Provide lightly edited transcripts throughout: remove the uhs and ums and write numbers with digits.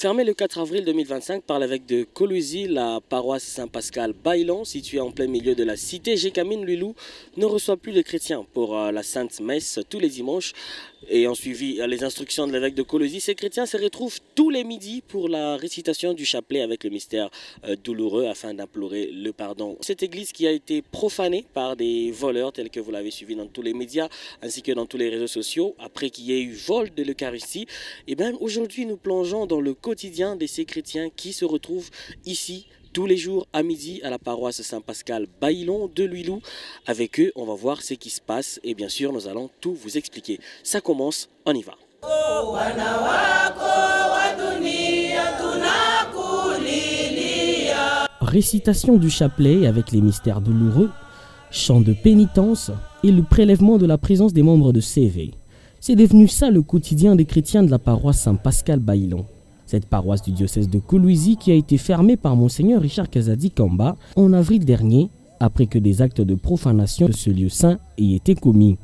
Fermée le 4 avril 2025 par l'évêque de Kolwezi, la paroisse Saint-Pascal Bailon, située en plein milieu de la cité Gécamine Lulou, ne reçoit plus les chrétiens pour la Sainte Messe tous les dimanches. Ayant suivi les instructions de l'évêque de Kolwezi, ces chrétiens se retrouvent tous les midis pour la récitation du chapelet avec le mystère douloureux afin d'implorer le pardon. Cette église qui a été profanée par des voleurs tels que vous l'avez suivi dans tous les médias ainsi que dans tous les réseaux sociaux après qu'il y ait eu vol de l'Eucharistie, et bien aujourd'hui nous plongeons dans le quotidien de ces chrétiens qui se retrouvent ici tous les jours à midi à la paroisse Saint-Pascal Bailon de Lulou. Avec eux, on va voir ce qui se passe et bien sûr, nous allons tout vous expliquer. Ça commence, on y va. Récitation du chapelet avec les mystères douloureux, chant de pénitence et le prélèvement de la présence des membres de CV. C'est devenu ça le quotidien des chrétiens de la paroisse Saint-Pascal Bailon. Cette paroisse du diocèse de Kolwezi qui a été fermée par Monseigneur Richard Kazadi Kamba en avril dernier, après que des actes de profanation de ce lieu saint aient été commis.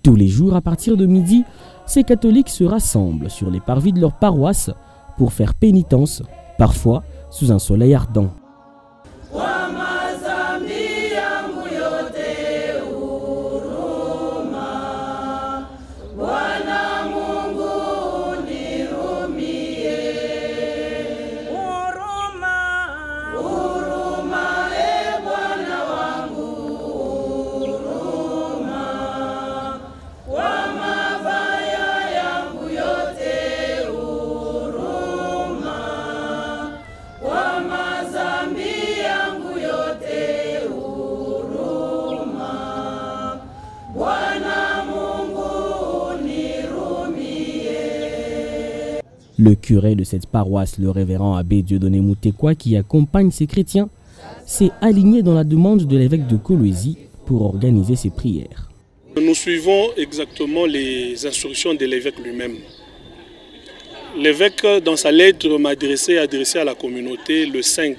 Tous les jours à partir de midi, ces catholiques se rassemblent sur les parvis de leur paroisse pour faire pénitence, parfois sous un soleil ardent. Le curé de cette paroisse, le révérend abbé Dieudonné Moutekwa, qui accompagne ces chrétiens, s'est aligné dans la demande de l'évêque de Kolwezi pour organiser ces prières. Nous suivons exactement les instructions de l'évêque lui-même. L'évêque, dans sa lettre adressée à la communauté le 5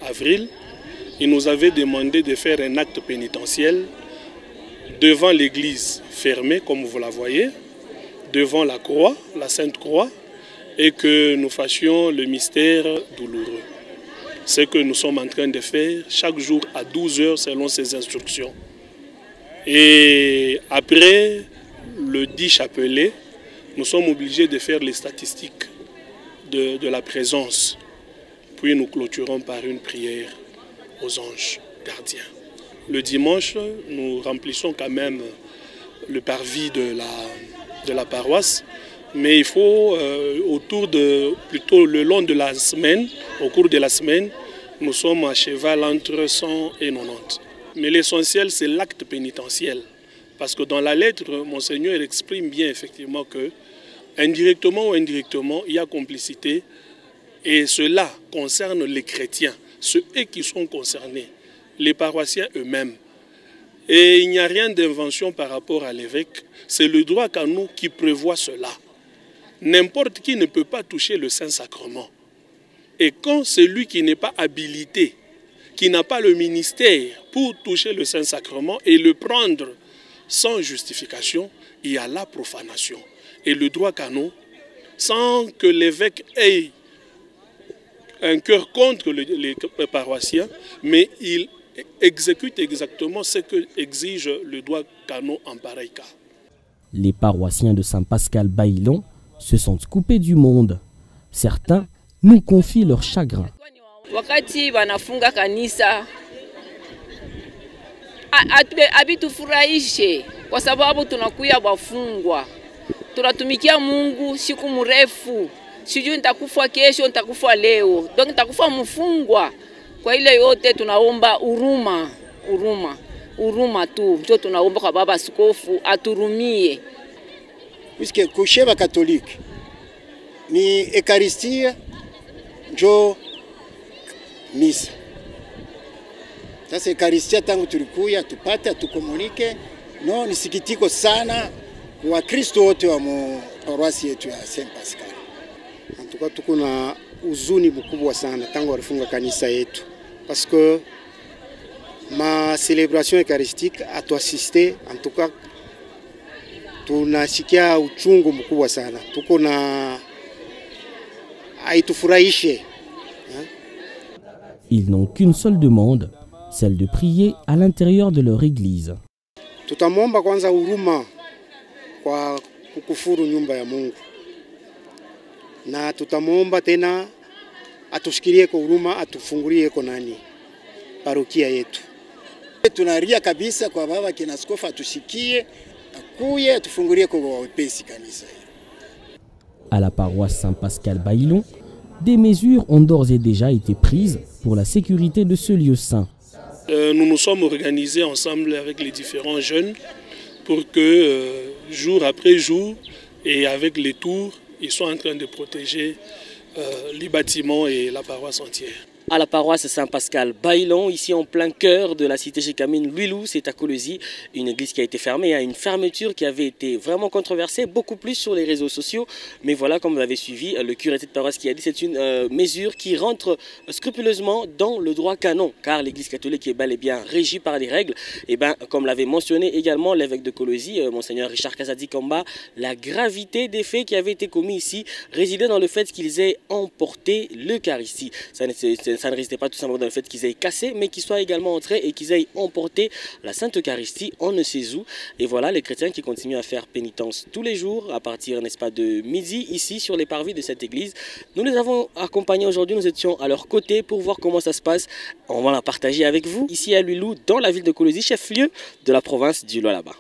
avril, il nous avait demandé de faire un acte pénitentiel devant l'église fermée, comme vous la voyez, devant la croix, la Sainte Croix, et que nous fassions le mystère douloureux. Ce que nous sommes en train de faire chaque jour à 12 heures selon ces instructions. Et après le dit chapelet, nous sommes obligés de faire les statistiques de la présence. Puis nous clôturons par une prière aux anges gardiens. Le dimanche, nous remplissons quand même le parvis de la paroisse. Mais il faut, plutôt le long de la semaine, au cours de la semaine, nous sommes à cheval entre 100 et 90. Mais l'essentiel, c'est l'acte pénitentiel. Parce que dans la lettre, Monseigneur exprime bien effectivement que, indirectement ou indirectement, il y a complicité. Et cela concerne les chrétiens, ceux qui sont concernés, les paroissiens eux-mêmes. Et il n'y a rien d'invention par rapport à l'évêque. C'est le droit canon qui prévoit cela. N'importe qui ne peut pas toucher le Saint-Sacrement. Et quand celui qui n'est pas habilité, qui n'a pas le ministère pour toucher le Saint-Sacrement et le prendre sans justification, il y a la profanation. Et le droit canon, sans que l'évêque ait un cœur contre les paroissiens, mais il exécute exactement ce que exige le droit canon en pareil cas. Les paroissiens de Saint-Pascal Bailon se sentent coupés du monde. Certains nous confient leur chagrin. Wakati wanafunga kanisa abitufurahishe kwa sababu tunakuya wafungwa. Tunatumikia Mungu siku mrefu. Sijui nitakufa kesho, nitakufa leo. Donc nitakufa mfungwa. Kwa ile yote tunaomba huruma tu. Ndio tunaomba kwa baba askofu aturumie. Puisque kusheba katoliki ni Ekaristia njo misa. Sasa Ekaristia tangu tulikuya tupate tukomunike, no ni sikitiko sana kwa Kristo wote wa paroisi yetu ya Saint Pascal. Antuka tuko na huzuni mkubwa sana tangu walifunga kanisa yetu parce que ma célébration eucharistique a to assister en tout cas tunasikia uchungu mkubwa sana. Tuko na haitufurahishe. Ils n'ont qu'une seule demande, celle de prier à l'intérieur de leur église. Tutamwomba kwanza huruma kwa kukufuru nyumba ya Mungu, na tutamwomba tena atushikilie kwa huruma, atufungulie kwa nani parokia yetu. Tunaria kabisa kwa baba kina askofu atushikie, akuye atufungulie kwa wepesi kanisa. À la paroisse Saint-Pascal Bailon, des mesures ont d'ores et déjà été prises pour la sécurité de ce lieu saint. Nous nous sommes organisés ensemble avec les différents jeunes pour que jour après jour et avec les tours, ils soient en train de protéger les bâtiments et la paroisse entière. À la paroisse Saint-Pascal Bailon, ici en plein cœur de la cité Gécamine Lwilou, c'est à Kolwezi, une église qui a été fermée, une fermeture qui avait été vraiment controversée, beaucoup plus sur les réseaux sociaux. Mais voilà, comme vous l'avez suivi, le curé de cette paroisse qui a dit c'est une mesure qui rentre scrupuleusement dans le droit canon, car l'église catholique est bel et bien régie par les règles. Et bien, comme l'avait mentionné également l'évêque de Kolwezi, Monseigneur Richard Kazadi Kamba, la gravité des faits qui avaient été commis ici résidait dans le fait qu'ils aient emporté l'Eucharistie. Ça ne résidait pas tout simplement dans le fait qu'ils aient cassé, mais qu'ils soient également entrés et qu'ils aient emporté la Sainte Eucharistie, on ne sait où. Et voilà les chrétiens qui continuent à faire pénitence tous les jours, à partir, n'est-ce pas, de midi, ici sur les parvis de cette église. Nous les avons accompagnés aujourd'hui, nous étions à leur côté pour voir comment ça se passe. On va la partager avec vous, ici à Lwilou, dans la ville de Kolwezi, chef-lieu de la province du Lualaba.